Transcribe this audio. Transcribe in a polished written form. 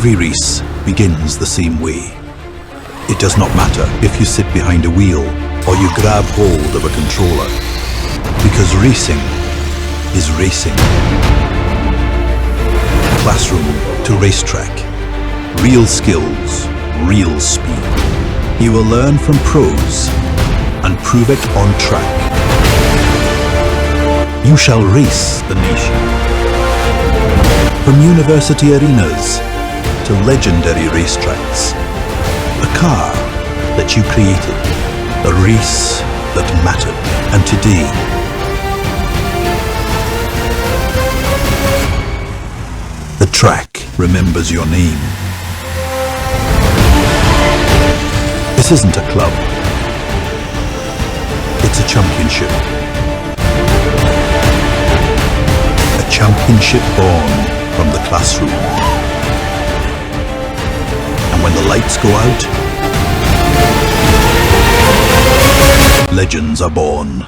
Every race begins the same way. It does not matter if you sit behind a wheel or you grab hold of a controller, because racing is racing. Classroom to racetrack. Real skills, real speed. You will learn from pros and prove it on track. You shall race the nation. From university arenas to legendary racetracks. A car that you created. A race that mattered. And today, the track remembers your name. This isn't a club. It's a championship. A championship born from the classroom. And when the lights go out, legends are born.